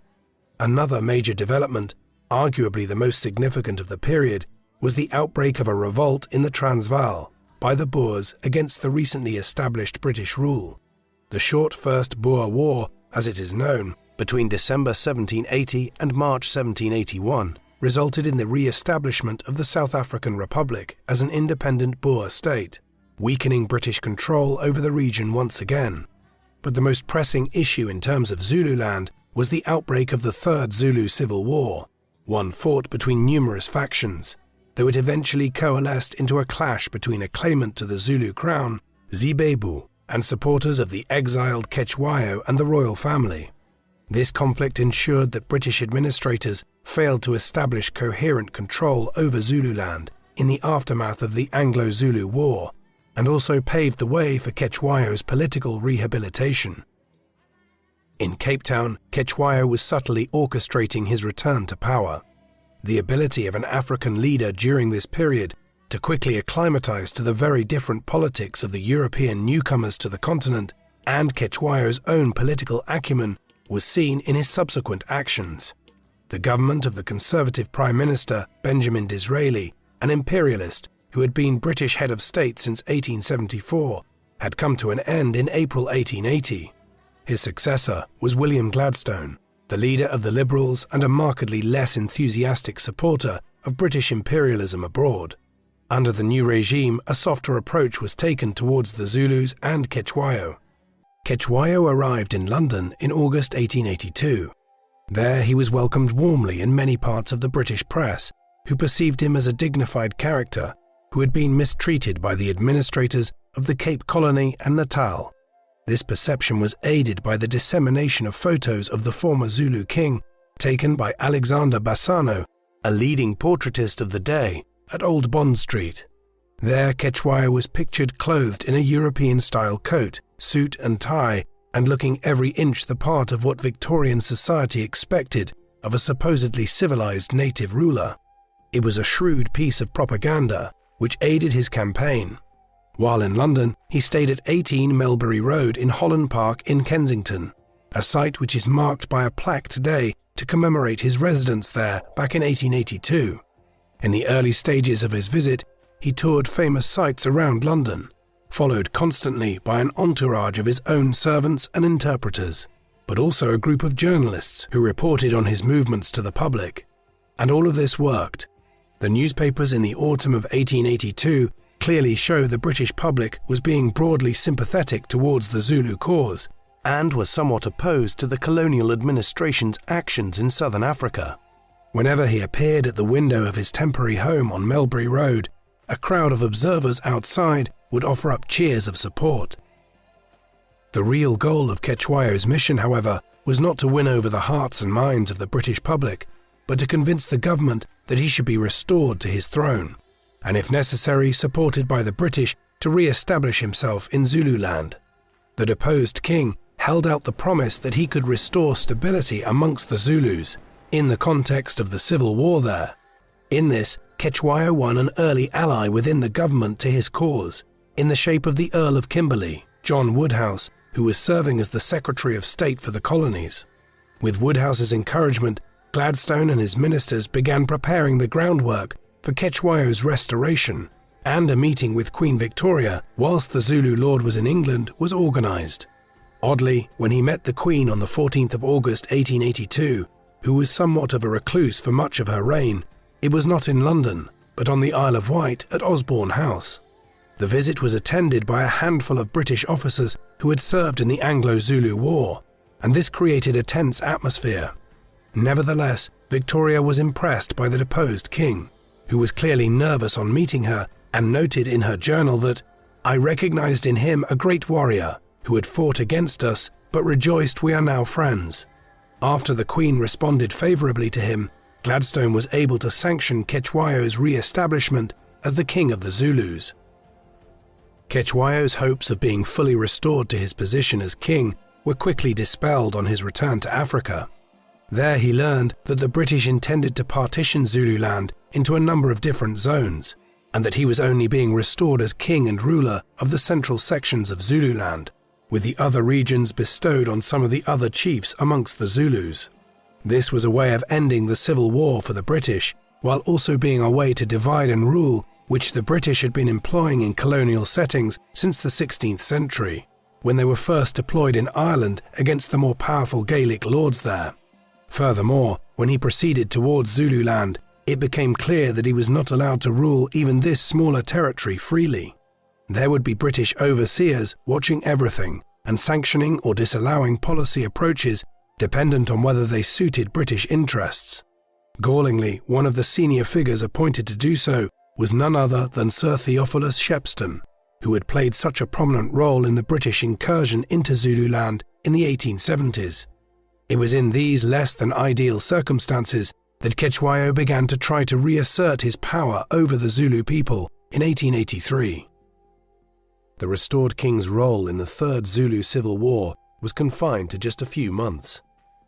Another major development, arguably the most significant of the period, was the outbreak of a revolt in the Transvaal by the Boers against the recently established British rule. The short First Boer War, as it is known, between December 1780 and March 1781, resulted in the re-establishment of the South African Republic as an independent Boer state, weakening British control over the region once again. But the most pressing issue in terms of Zululand was the outbreak of the Third Zulu Civil War, one fought between numerous factions, though it eventually coalesced into a clash between a claimant to the Zulu crown, Zibebu, and supporters of the exiled Cetshwayo and the royal family. This conflict ensured that British administrators failed to establish coherent control over Zululand in the aftermath of the Anglo-Zulu War, and also paved the way for Cetshwayo's political rehabilitation. In Cape Town, Cetshwayo was subtly orchestrating his return to power. The ability of an African leader during this period to quickly acclimatize to the very different politics of the European newcomers to the continent and Cetshwayo's own political acumen was seen in his subsequent actions. The government of the Conservative Prime Minister Benjamin Disraeli, an imperialist who had been British head of state since 1874, had come to an end in April 1880. His successor was William Gladstone, the leader of the Liberals and a markedly less enthusiastic supporter of British imperialism abroad. Under the new regime, a softer approach was taken towards the Zulus and Cetshwayo. Cetshwayo arrived in London in August 1882. There he was welcomed warmly in many parts of the British press, who perceived him as a dignified character who had been mistreated by the administrators of the Cape Colony and Natal. This perception was aided by the dissemination of photos of the former Zulu king taken by Alexander Bassano, a leading portraitist of the day, at Old Bond Street. There Cetshwayo was pictured clothed in a European-style coat, suit and tie, and looking every inch the part of what Victorian society expected of a supposedly civilized native ruler. It was a shrewd piece of propaganda which aided his campaign. While in London, he stayed at 18 Melbury Road in Holland Park in Kensington, a site which is marked by a plaque today to commemorate his residence there back in 1882. In the early stages of his visit, he toured famous sites around London, followed constantly by an entourage of his own servants and interpreters, but also a group of journalists who reported on his movements to the public. And all of this worked. The newspapers in the autumn of 1882 clearly show the British public was being broadly sympathetic towards the Zulu cause and was somewhat opposed to the colonial administration's actions in southern Africa. Whenever he appeared at the window of his temporary home on Melbury Road, a crowd of observers outside would offer up cheers of support. The real goal of Cetshwayo's mission, however, was not to win over the hearts and minds of the British public, but to convince the government that he should be restored to his throne, and if necessary supported by the British to re-establish himself in Zululand. The deposed king held out the promise that he could restore stability amongst the Zulus in the context of the civil war there. In this, Cetshwayo won an early ally within the government to his cause, in the shape of the Earl of Kimberley, John Woodhouse, who was serving as the Secretary of State for the colonies. With Woodhouse's encouragement, Gladstone and his ministers began preparing the groundwork for Cetshwayo's restoration, and a meeting with Queen Victoria whilst the Zulu lord was in England was organised. Oddly, when he met the Queen on the 14th of August 1882, who was somewhat of a recluse for much of her reign, it was not in London, but on the Isle of Wight at Osborne House. The visit was attended by a handful of British officers who had served in the Anglo-Zulu War, and this created a tense atmosphere. Nevertheless, Victoria was impressed by the deposed king, who was clearly nervous on meeting her and noted in her journal that I recognized in him a great warrior who had fought against us, but rejoiced we are now friends. After the Queen responded favorably to him, Gladstone was able to sanction Cetshwayo's re-establishment as the king of the Zulus. Cetshwayo's hopes of being fully restored to his position as king were quickly dispelled on his return to Africa. There he learned that the British intended to partition Zululand into a number of different zones, and that he was only being restored as king and ruler of the central sections of Zululand, with the other regions bestowed on some of the other chiefs amongst the Zulus. This was a way of ending the civil war for the British, while also being a way to divide and rule, which the British had been employing in colonial settings since the 16th century, when they were first deployed in Ireland against the more powerful Gaelic lords there. Furthermore, when he proceeded towards Zululand, it became clear that he was not allowed to rule even this smaller territory freely. There would be British overseers watching everything and sanctioning or disallowing policy approaches dependent on whether they suited British interests. Gallingly, one of the senior figures appointed to do so was none other than Sir Theophilus Shepstone, who had played such a prominent role in the British incursion into Zululand in the 1870s. It was in these less than ideal circumstances that Cetshwayo began to try to reassert his power over the Zulu people in 1883. The restored king's role in the Third Zulu Civil War was confined to just a few months.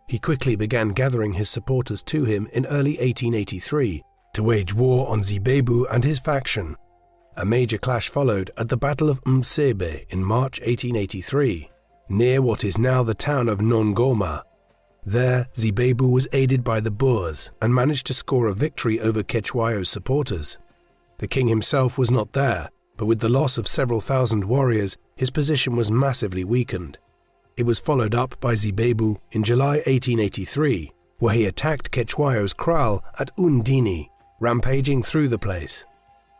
He quickly began gathering his supporters to him in early 1883 to wage war on Zibebu and his faction. A major clash followed at the Battle of Msebe in March 1883, near what is now the town of Nongoma. There, Zibebu was aided by the Boers and managed to score a victory over Cetshwayo's supporters. The king himself was not there, but with the loss of several thousand warriors, his position was massively weakened. It was followed up by Zibebu in July 1883, where he attacked Cetshwayo's kraal at Undini, rampaging through the place.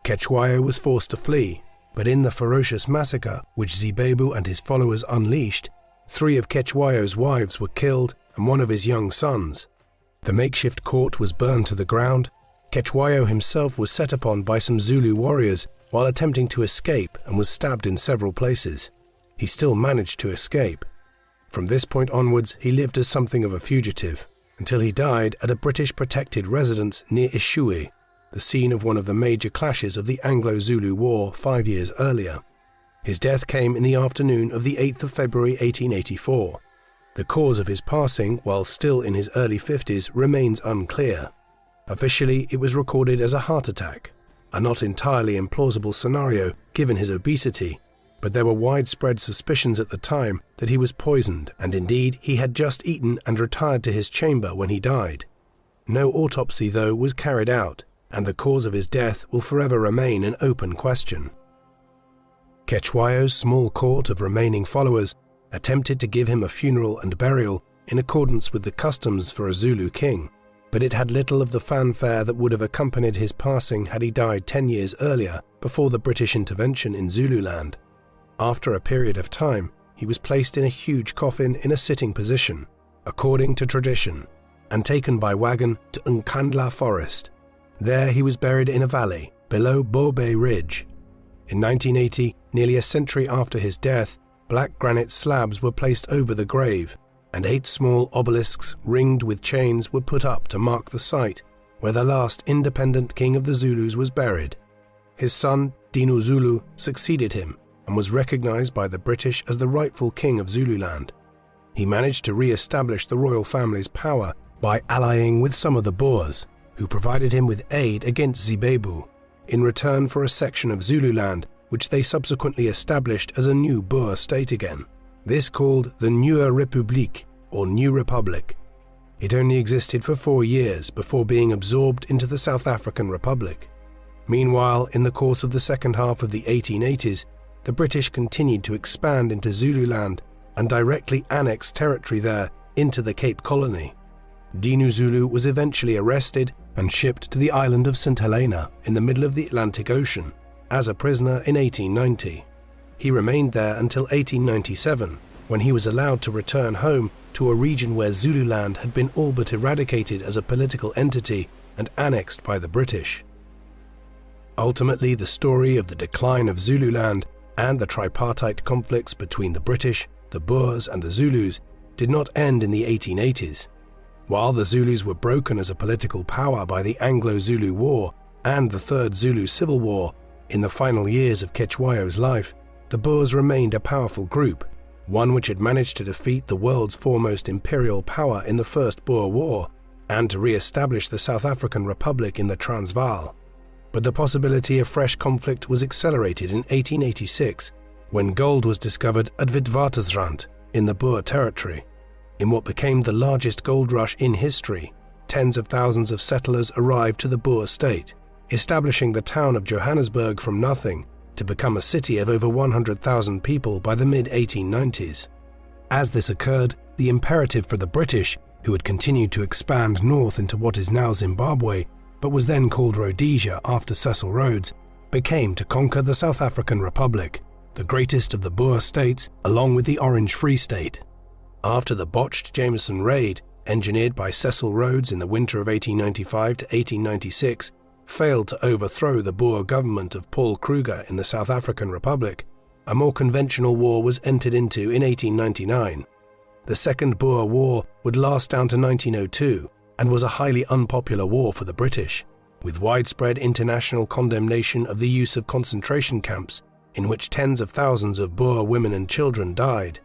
Cetshwayo was forced to flee, but in the ferocious massacre which Zibebu and his followers unleashed, 3 of Cetshwayo's wives were killed and 1 of his young sons. The makeshift court was burned to the ground. Cetshwayo himself was set upon by some Zulu warriors while attempting to escape and was stabbed in several places. He still managed to escape. From this point onwards, he lived as something of a fugitive, until he died at a British protected residence near Ishui, the scene of one of the major clashes of the Anglo-Zulu War 5 years earlier. His death came in the afternoon of the 8th of February 1884. The cause of his passing, while still in his early 50s, remains unclear. Officially, it was recorded as a heart attack, a not entirely implausible scenario given his obesity, but there were widespread suspicions at the time that he was poisoned, and indeed he had just eaten and retired to his chamber when he died. No autopsy, though, was carried out, and the cause of his death will forever remain an open question. Cetshwayo's small court of remaining followers attempted to give him a funeral and burial in accordance with the customs for a Zulu king, but it had little of the fanfare that would have accompanied his passing had he died 10 years earlier, before the British intervention in Zululand. After a period of time, he was placed in a huge coffin in a sitting position, according to tradition, and taken by wagon to Nkandla Forest. There he was buried in a valley below Bobe Ridge. In 1980, nearly a century after his death, black granite slabs were placed over the grave, and 8 small obelisks ringed with chains were put up to mark the site where the last independent king of the Zulus was buried. His son, Dinu Zulu, succeeded him and was recognized by the British as the rightful king of Zululand. He managed to re-establish the royal family's power by allying with some of the Boers, who provided him with aid against Zibebu, in return for a section of Zululand which they subsequently established as a new Boer state again. This called the Nieuwe Republiek, or New Republic. It only existed for 4 years before being absorbed into the South African Republic. Meanwhile, in the course of the second half of the 1880s, the British continued to expand into Zululand and directly annexed territory there into the Cape Colony. Dinu Zulu was eventually arrested and shipped to the island of St. Helena in the middle of the Atlantic Ocean as a prisoner in 1890. He remained there until 1897, when he was allowed to return home to a region where Zululand had been all but eradicated as a political entity and annexed by the British. Ultimately, the story of the decline of Zululand and the tripartite conflicts between the British, the Boers and the Zulus did not end in the 1880s. While the Zulus were broken as a political power by the Anglo-Zulu War and the Third Zulu Civil War, in the final years of Cetshwayo's life, the Boers remained a powerful group, one which had managed to defeat the world's foremost imperial power in the First Boer War and to re-establish the South African Republic in the Transvaal. But the possibility of fresh conflict was accelerated in 1886 when gold was discovered at Witwatersrand in the Boer territory. In what became the largest gold rush in history, tens of thousands of settlers arrived to the Boer state, establishing the town of Johannesburg from nothing to become a city of over 100,000 people by the mid-1890s. As this occurred, the imperative for the British, who had continued to expand north into what is now Zimbabwe, but was then called Rhodesia after Cecil Rhodes, became to conquer the South African Republic, the greatest of the Boer states, along with the Orange Free State. After the botched Jameson Raid, engineered by Cecil Rhodes in the winter of 1895 to 1896, failed to overthrow the Boer government of Paul Kruger in the South African Republic, a more conventional war was entered into in 1899. The Second Boer War would last down to 1902 and was a highly unpopular war for the British, with widespread international condemnation of the use of concentration camps in which tens of thousands of Boer women and children died.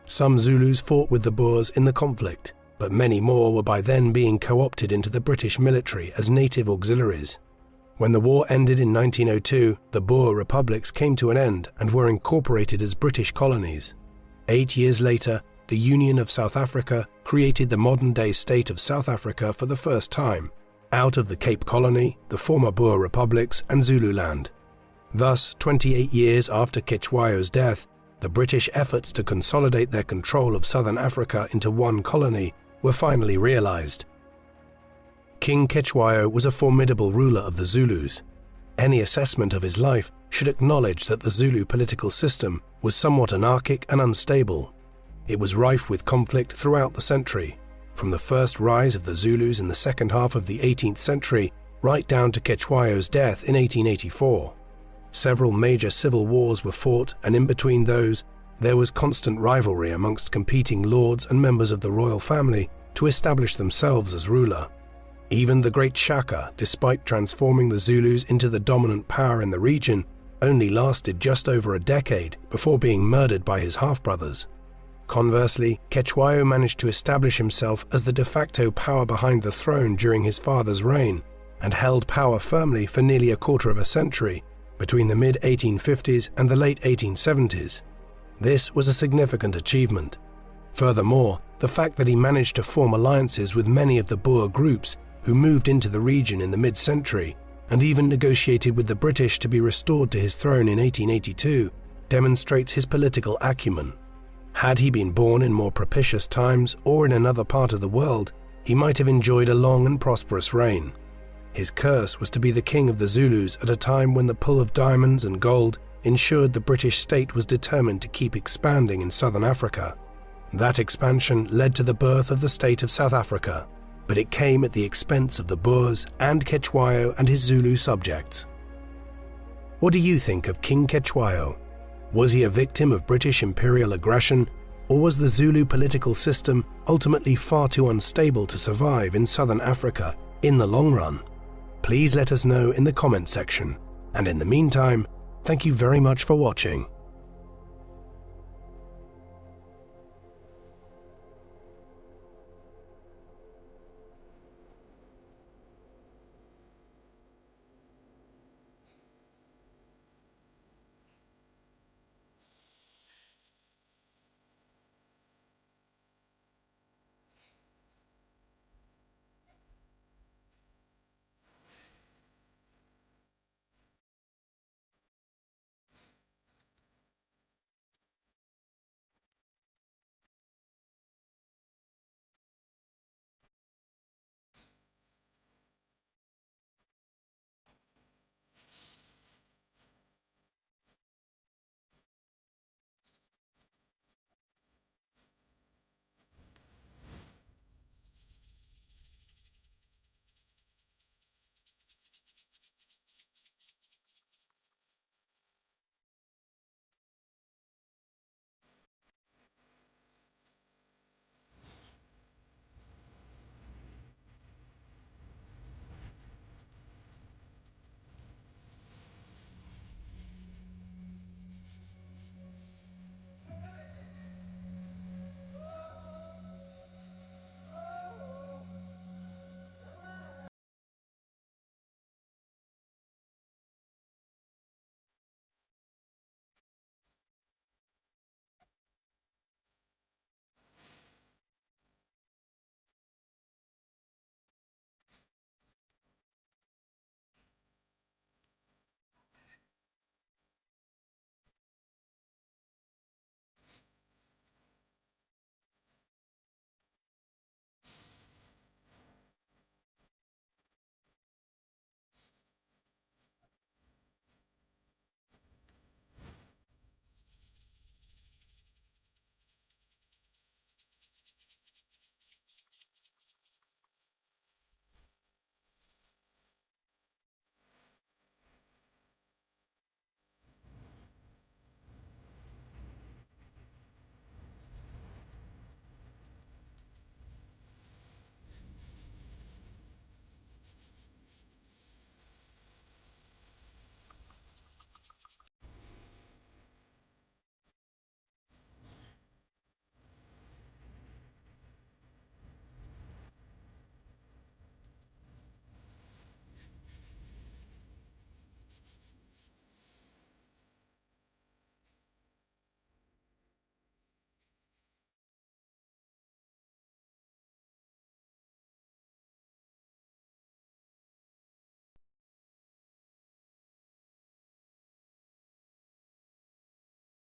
Some Zulus fought with the Boers in the conflict, but many more were by then being co-opted into the British military as native auxiliaries. When the war ended in 1902, the Boer republics came to an end and were incorporated as British colonies. 8 years later, the Union of South Africa created the modern-day state of South Africa for the first time, out of the Cape Colony, the former Boer republics and Zululand. Thus, 28 years after Cetshwayo's death, the British efforts to consolidate their control of southern Africa into one colony were finally realized. King Cetshwayo was a formidable ruler of the Zulus. Any assessment of his life should acknowledge that the Zulu political system was somewhat anarchic and unstable. It was rife with conflict throughout the century, from the first rise of the Zulus in the second half of the 18th century right down to Cetshwayo's death in 1884. Several major civil wars were fought, and in between those, there was constant rivalry amongst competing lords and members of the royal family to establish themselves as ruler. Even the Great Shaka, despite transforming the Zulus into the dominant power in the region, only lasted just over a decade before being murdered by his half-brothers. Conversely, Cetshwayo managed to establish himself as the de facto power behind the throne during his father's reign, and held power firmly for nearly a quarter of a century, between the mid-1850s and the late 1870s. This was a significant achievement. Furthermore, the fact that he managed to form alliances with many of the Boer groups who moved into the region in the mid-century, and even negotiated with the British to be restored to his throne in 1882, demonstrates his political acumen. Had he been born in more propitious times or in another part of the world, he might have enjoyed a long and prosperous reign. His curse was to be the king of the Zulus at a time when the pull of diamonds and gold ensured the British state was determined to keep expanding in southern Africa. That expansion led to the birth of the state of South Africa, but it came at the expense of the Boers and Cetshwayo and his Zulu subjects. What do you think of King Cetshwayo? Was he a victim of British imperial aggression, or was the Zulu political system ultimately far too unstable to survive in southern Africa in the long run? Please let us know in the comment section, and in the meantime, thank you very much for watching.